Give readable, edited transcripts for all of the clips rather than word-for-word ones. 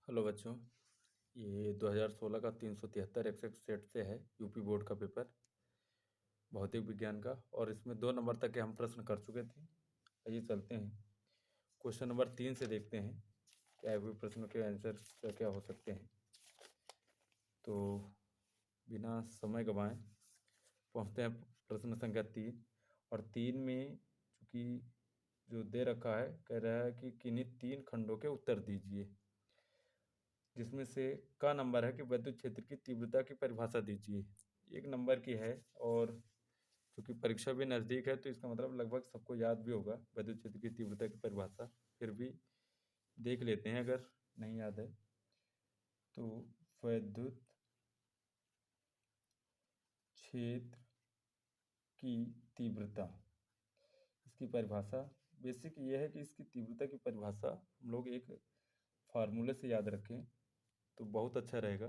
Hello बच्चों, ये 2016 का 373 एक्सएक सेट से है यूपी बोर्ड का पेपर भौतिक विज्ञान का। और इसमें 2 नंबर तक के हम प्रश्न कर चुके थे। आइए चलते हैं क्वेश्चन नंबर 3 से देखते हैं क्या भी प्रश्नों के आंसर क्या क्या हो सकते हैं। तो बिना समय गंवाए पहुंचते हैं प्रश्न संख्या 3। और 3 में चूँकि जो दे रखा है कह रहा है कि किन्हीं 3 खंडों के उत्तर दीजिए, जिसमें से का नंबर है कि विद्युत क्षेत्र की तीव्रता की परिभाषा दीजिए। 1 नंबर की है और चूँकि परीक्षा भी नज़दीक है तो इसका मतलब लगभग सबको याद भी होगा विद्युत क्षेत्र की तीव्रता की परिभाषा। फिर भी देख लेते हैं अगर नहीं याद है तो। विद्युत क्षेत्र की तीव्रता, इसकी परिभाषा बेसिक ये है कि इसकी तीव्रता की परिभाषा हम लोग एक फार्मूले से याद रखें तो बहुत अच्छा रहेगा।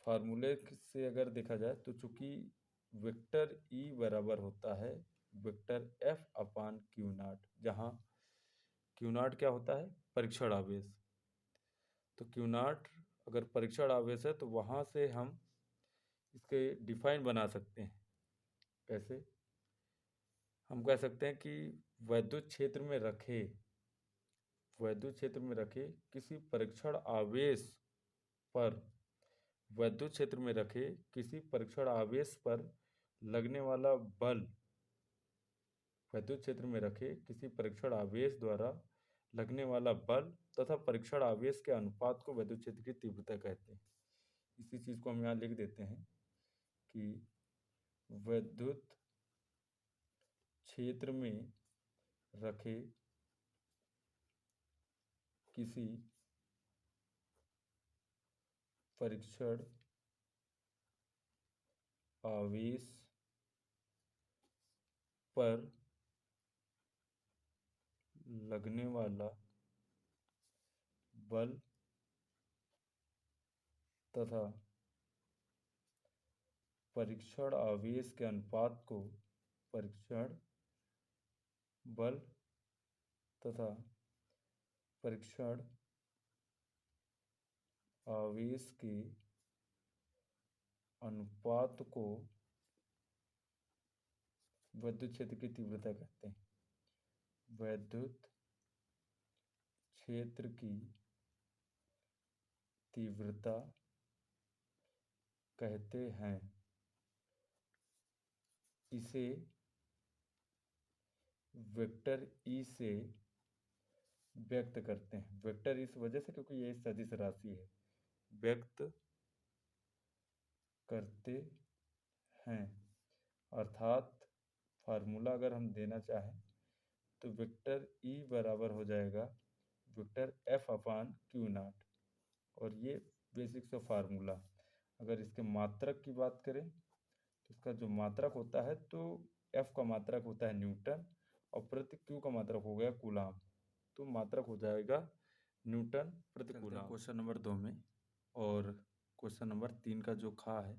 फार्मूले से अगर देखा जाए तो चूंकि वेक्टर ई बराबर होता है vector F upon q naught, जहाँ क्यू नाट क्या होता है परीक्षण आवेश। तो क्यू नाट अगर परीक्षण आवेश है तो वहाँ से हम इसके डिफाइन बना सकते हैं। कैसे हम कह सकते हैं कि विद्युत क्षेत्र में रखे किसी परीक्षण आवेश पर विद्युत क्षेत्र में रखे किसी परीक्षण आवेश पर लगने वाला बल, विद्युत क्षेत्र में रखे किसी परीक्षण आवेश द्वारा लगने वाला बल तथा परीक्षण आवेश के अनुपात को विद्युत क्षेत्र की तीव्रता कहते हैं। इसी चीज़ को हम यहाँ लिख देते हैं कि विद्युत क्षेत्र में रखे किसी परीक्षण आवेश पर लगने वाला बल तथा परीक्षण आवेश के अनुपात को परीक्षण बल तथा परीक्षण आवेश के अनुपात को विद्युत क्षेत्र की तीव्रता कहते हैं। विद्युत क्षेत्र की तीव्रता कहते हैं। इसे वेक्टर ई से व्यक्त करते हैं। वेक्टर इस वजह से क्योंकि ये सदिश राशि है, व्यक्त करते हैं। अर्थात फार्मूला अगर हम देना चाहें तो वेक्टर ई बराबर हो जाएगा vector F upon q naught. और ये बेसिक सा फार्मूला। अगर इसके मात्रक की बात करें तो इसका जो मात्रक होता है तो एफ का मात्रक होता है न्यूटन और प्रति क्यू का मात्रक हो गया कूलाम। तो मात्रक हो जाएगा न्यूटन प्रति कूलाम। क्वेश्चन नंबर 2 में, और क्वेश्चन नंबर 3 का जो खा है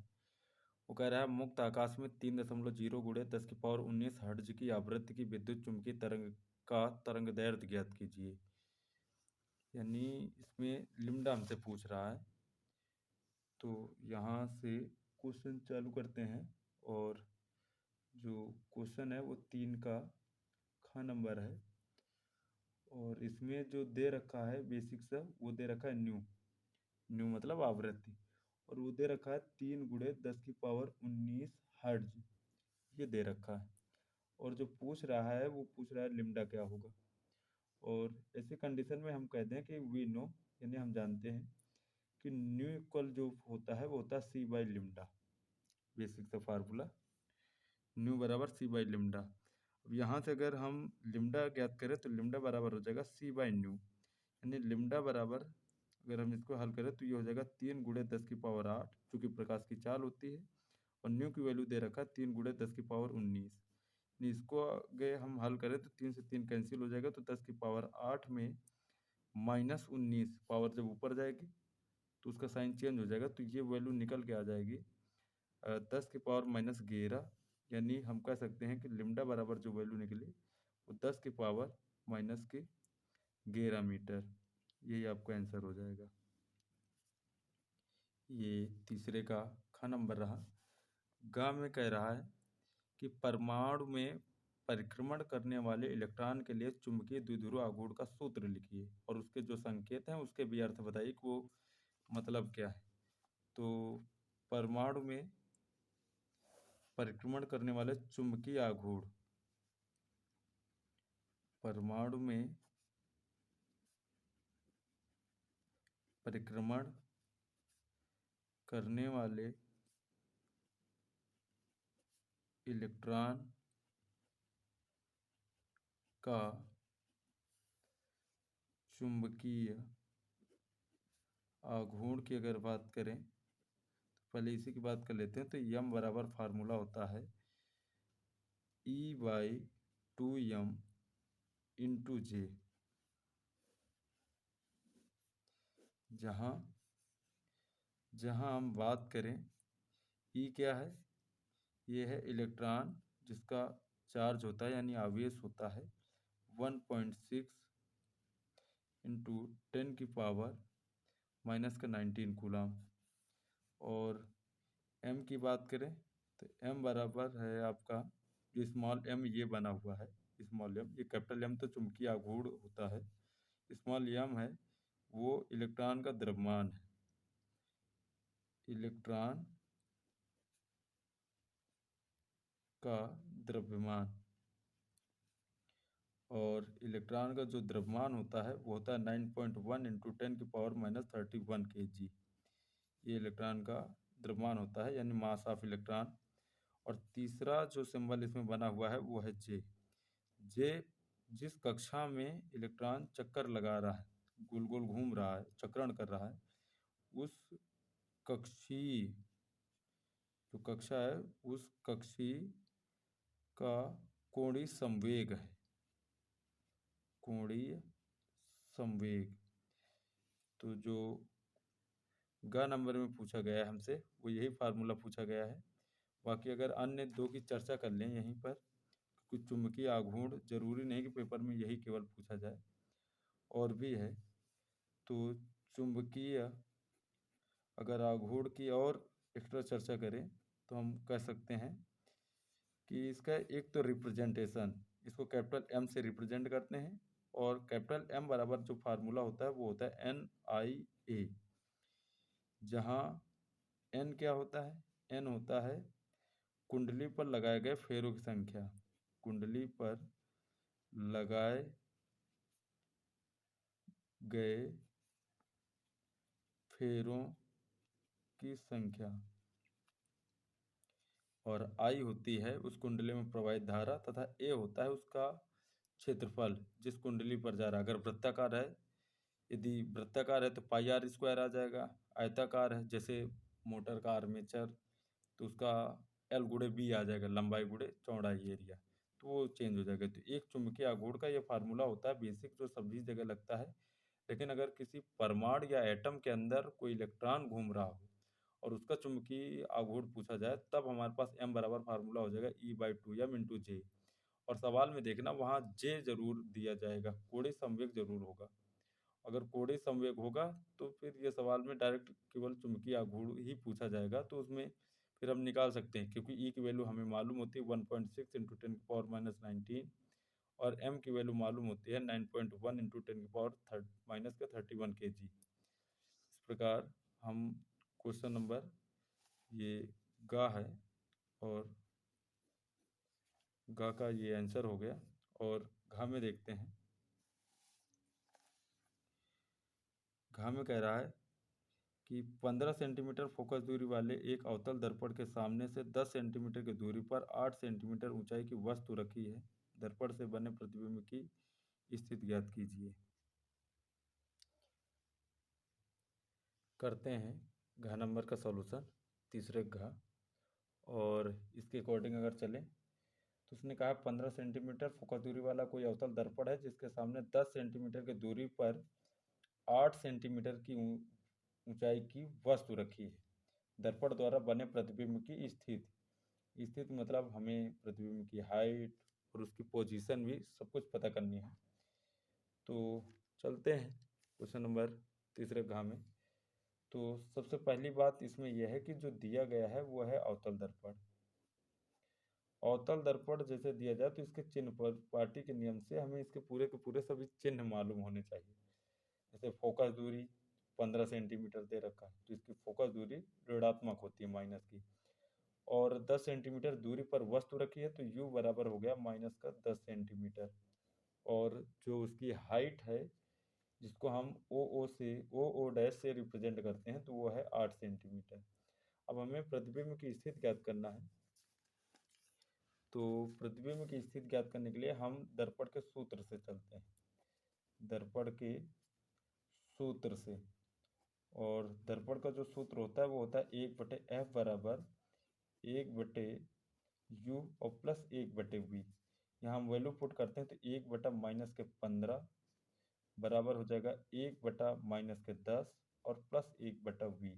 वो कह रहा है मुक्त आकाश में 3.0 गुणे 10 की पावर 19 हर्ट्ज की आवृत्ति की विद्युत चुम्बकीय तरंग का तरंग दैर्ध्य ज्ञात कीजिए। यानी इसमें लिम्डा हमसे पूछ रहा है। तो यहाँ से क्वेश्चन चालू करते हैं। और जो क्वेश्चन है वो 3 का ख नंबर है। और इसमें जो दे रखा है बेसिक सा वो दे रखा है न्यू मतलब आवृत्ति। और वो दे रखा है 3 × 10 की पावर 19 हर्ट्ज, ये दे रखा है। और जो पूछ रहा है वो पूछ रहा है लिम्डा क्या होगा। और ऐसे कंडीशन में हम कहते हैं कि वी नो, यानी हम जानते हैं कि न्यू इक्वल जो होता है वो होता है सी बाई लिम्डा। बेसिक सा फार्मूला न्यू बराबर सी बाई लिम्डा। अब यहाँ से अगर हम लिम्डा ज्ञात करें तो लिम्डा बराबर हो जाएगा सी बाई न्यू। यानी लिम्डा बराबर अगर हम इसको हल करें तो ये हो जाएगा 3 × 10 की पावर 8, चूँकि प्रकाश की चाल होती है। और न्यू की वैल्यू दे रखा है 3 × 10 की पावर 19। इसको आगे हम हल करें तो 3 से 3 कैंसिल हो जाएगा, तो 10 की पावर 8 में -19 पावर जब ऊपर जाएगी तो उसका साइन चेंज हो जाएगा, तो ये वैल्यू निकल के आ जाएगी 10 की पावर -11। यानी हम कह सकते हैं कि लिम्डा बराबर जो वैल्यू निकली वो 10 की पावर 11 मीटर। यही आपका आंसर हो जाएगा। ये तीसरे का ख नंबर रहा। ग में कह रहा है कि परमाणु में परिक्रमण करने वाले इलेक्ट्रॉन के लिए चुंबकीय द्विध्रुव आघूर्ण का सूत्र लिखिए और उसके जो संकेत हैं उसके भी अर्थ बताइए कि वो मतलब क्या है। तो परमाणु में परिक्रमण करने वाले चुंबकीय आघूर्ण, परमाणु में परिक्रमण करने वाले इलेक्ट्रॉन का चुंबकीय आघूर्ण की अगर बात करें तो पहले इसी की बात कर लेते हैं। तो यम बराबर फार्मूला होता है E/2m इंटू जे, जहाँ जहाँ हम बात करें E क्या है, ये है इलेक्ट्रॉन जिसका चार्ज होता है यानी आवेश होता है 1.6 इंटू 10 की पावर माइनस का 19 कूलम। और m की बात करें तो m बराबर है आपका जो स्मॉल m ये बना हुआ है, स्मॉल m, ये कैपिटल M तो चुंबकीय आघूर्ण होता है, स्मॉल m है वो इलेक्ट्रॉन का द्रव्यमान है, इलेक्ट्रॉन का द्रव्यमान। और इलेक्ट्रॉन का जो द्रव्यमान होता है वो होता है 9.1 इंटू 10 की पावर माइनस 31 kg। ये इलेक्ट्रॉन का द्रव्यमान होता है यानी मास ऑफ इलेक्ट्रॉन। और तीसरा जो सिंबल इसमें बना हुआ है वो है जे। जे जिस कक्षा में इलेक्ट्रॉन चक्कर लगा रहा है, गोल गोल घूम रहा है, चक्रण कर रहा है, उस कक्षीय जो कक्षा है उस कक्षीय का कोणीय संवेग है, कोणीय संवेग। तो जो ग नंबर में पूछा गया है हमसे वो यही फार्मूला पूछा गया है। बाकी अगर अन्य दो की चर्चा कर लें यहीं पर, कुछ चुंबकीय आघूर्ण जरूरी नहीं कि पेपर में यही केवल पूछा जाए, और भी है। तो चुंबकीय अगर आघूर्ण की और एक्स्ट्रा चर्चा करें तो हम कह सकते हैं कि इसका एक तो रिप्रेजेंटेशन, इसको कैपिटल M से रिप्रेजेंट करते हैं और कैपिटल M बराबर जो फार्मूला होता है वो होता है NIA, जहाँ N क्या होता है, N होता है कुंडली पर लगाए गए फेरों की संख्या, कुंडली पर लगाए गए फेरों की संख्या। और I होती है उस कुंडली में प्रवाहित धारा तथा A होता है उसका क्षेत्रफल जिस कुंडली पर जा रहा है। अगर वृत्ताकार है, यदि वृत्ताकार है तो पाई आर स्क्वायर आ जाएगा, आयताकार है जैसे मोटर का आर्मेचर तो उसका एल गुणे बी आ जाएगा, लंबाई गुणे चौड़ाई एरिया, तो वो चेंज हो जाएगा। तो एक चुंबकीय आघूर्ण का ये फार्मूला होता है बेसिक जो सभी जगह लगता है। लेकिन अगर किसी परमाणु या एटम के अंदर कोई इलेक्ट्रॉन घूम रहा हो और उसका चुंबकीय आघूर्ण पूछा जाए तब हमारे पास m बराबर फार्मूला हो जाएगा E/2m इंटू जे। और सवाल में देखना वहाँ जे जरूर दिया जाएगा, कोणीय संवेग जरूर होगा। अगर कोणीय संवेग होगा तो फिर ये सवाल में डायरेक्ट केवल चुंबकीय आघूर्ण ही पूछा जाएगा, तो उसमें फिर हम निकाल सकते हैं क्योंकि ई की वैल्यू हमें मालूम होती है 1.6 इंटू 10 की पावर माइनस 19 और एम की वैल्यू मालूम होती है 9.1 इंटू 10 की पावर माइनस का 31 kg। इस प्रकार हम क्वेश्चन नंबर ये गा है और गा का ये आंसर हो गया। और घा में देखते हैं। घा में कह रहा है कि 15 सेंटीमीटर फोकस दूरी वाले एक अवतल दर्पण के सामने से 10 सेंटीमीटर की दूरी पर 8 सेंटीमीटर ऊंचाई की वस्तु रखी है, दर्पण से बने प्रतिबिंब की स्थिति ज्ञात कीजिए। करते हैं घ नंबर का सॉल्यूशन, तीसरे घ। और इसके अकॉर्डिंग अगर चलें तो उसने कहा 15 सेंटीमीटर फोकस दूरी वाला कोई अवतल दर्पण है जिसके सामने 10 सेंटीमीटर की दूरी पर 8 सेंटीमीटर की ऊंचाई की वस्तु रखी है, दर्पण द्वारा बने प्रतिबिंब की स्थिति। स्थिति मतलब हमें प्रतिबिंब की हाइट और उसकी पोजीशन भी सब कुछ पता करनी है। तो चलते हैं क्वेश्चन नंबर तीसरे घ में। तो सबसे पहली बात इसमें यह है कि जो दिया गया है वो है अवतल दर्पण। अवतल दर्पण जैसे दिया जाए तो इसके चिन्ह पर पार्टी के नियम से हमें इसके पूरे के पूरे सभी चिन्ह मालूम होने चाहिए। जैसे फोकस दूरी 15 सेंटीमीटर दे रखा है तो इसकी फोकस दूरी ऋणात्मक होती है माइनस की, और 10 सेंटीमीटर दूरी पर वस्तु रखी है तो u बराबर हो गया माइनस का 10 सेंटीमीटर। और जो उसकी हाइट है जिसको हम ओ डैश से रिप्रेजेंट करते हैं तो वो है 8 सेंटीमीटर। अब हमें प्रतिबिंब की स्थिति ज्ञात करना है। तो प्रतिबिंब की स्थिति ज्ञात करने के लिए हम दर्पण के सूत्र से चलते हैं, दर्पण के सूत्र से। और दर्पण का जो सूत्र होता है वो होता है 1/f बराबर 1/u और प्लस 1/v। यहाँ हम वैल्यू पुट करते हैं तो 1/-15 बराबर हो जाएगा 1/-10 और प्लस 1/v।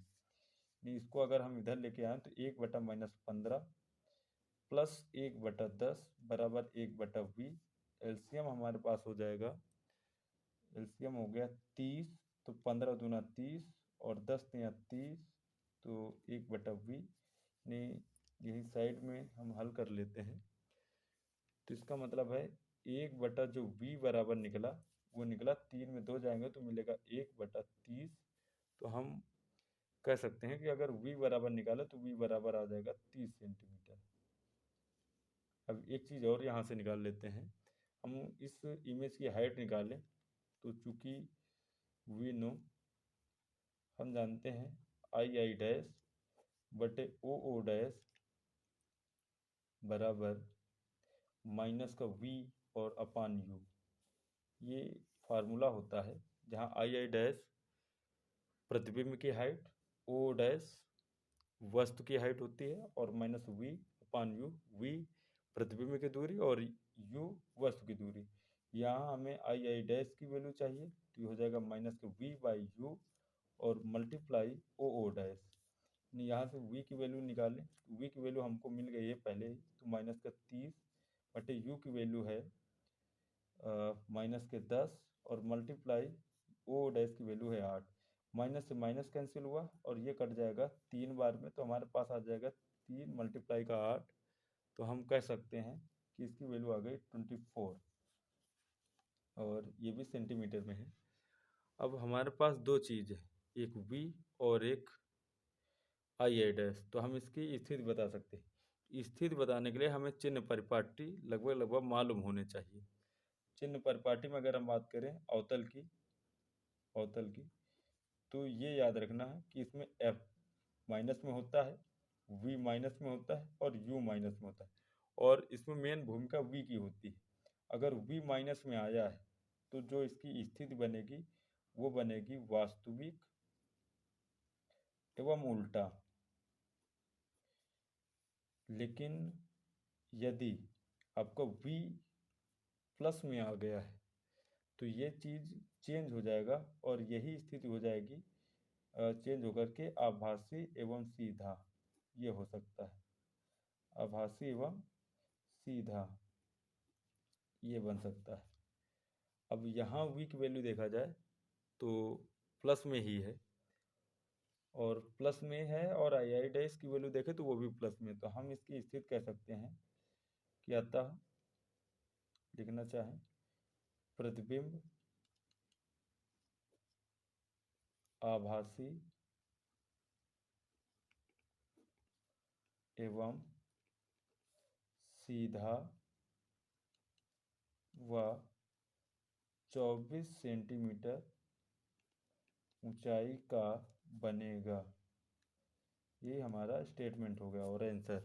इसको अगर हम इधर लेके आए तो 1/-15 प्लस 1/10 बराबर 1/v। एलसीएम हमारे पास हो जाएगा, एलसीएम हो गया 30, तो 15 दूना 30 और 10 तिया 30, तो 1/v। ने यही साइड में हम हल कर लेते हैं। तो इसका मतलब है 1 जो v बराबर निकला वो निकला 3 में 2 जाएंगे तो मिलेगा 1/30। तो हम कह सकते हैं कि अगर v बराबर निकाले तो v बराबर आ जाएगा 30 सेंटीमीटर। अब एक चीज़ और यहाँ से निकाल लेते हैं, हम इस इमेज की हाइट निकालें तो चूंकि वी नो हम जानते हैं आई डैश बटे ओ डैश बराबर माइनस का v और अपान u। ये फार्मूला होता है जहाँ आई डैश प्रतिबिंब की हाइट, ओ डैश वस्तु की हाइट होती है और माइनस v अपान u, v प्रतिबिंब की दूरी और u वस्तु की दूरी। यहाँ हमें आई डैश की वैल्यू चाहिए तो ये हो जाएगा माइनस का v/u और मल्टीप्लाई ओ डैश। यहाँ से v की वैल्यू निकालें तो v की वैल्यू हमको मिल गई है पहले ही, तो माइनस का 30 बटे u की वैल्यू है माइनस के 10 और मल्टीप्लाई ओ डैश की वैल्यू है 8। माइनस से माइनस कैंसिल हुआ और ये कट जाएगा 3 बार में, तो हमारे पास आ जाएगा 3 मल्टीप्लाई का 8। तो हम कह सकते हैं कि इसकी वैल्यू आ गई 24 और ये भी सेंटीमीटर में है। अब हमारे पास दो चीज़ है, एक v और एक आई डैश, तो हम इसकी स्थिति बता सकते हैं। स्थिति बताने के लिए हमें चिन्ह परिपाटी लगभग मालूम होने चाहिए। चिन्ह परिपाटी में अगर हम बात करें अवतल की तो ये याद रखना है कि इसमें f माइनस में होता है, v माइनस में होता है और u माइनस में होता है, और इसमें मेन भूमिका v की होती है। अगर v माइनस में आया है तो जो इसकी स्थिति बनेगी वो बनेगी वास्तविक एवं उल्टा। लेकिन यदि आपका v प्लस में आ गया है तो ये चीज़ चेंज हो जाएगा और यही स्थिति हो जाएगी चेंज होकर के आभासी एवं सीधा, ये हो सकता है आभासी एवं सीधा, ये बन सकता है। अब यहाँ v की वैल्यू देखा जाए तो प्लस में ही है और प्लस में है, और आई डैश की वैल्यू देखें तो वो भी प्लस में, तो हम इसकी स्थिति कह सकते हैं कि अतः लिखना चाहें प्रतिबिंब आभासी एवं सीधा व 24 सेंटीमीटर ऊंचाई का बनेगा। ये हमारा स्टेटमेंट हो गया और आंसर।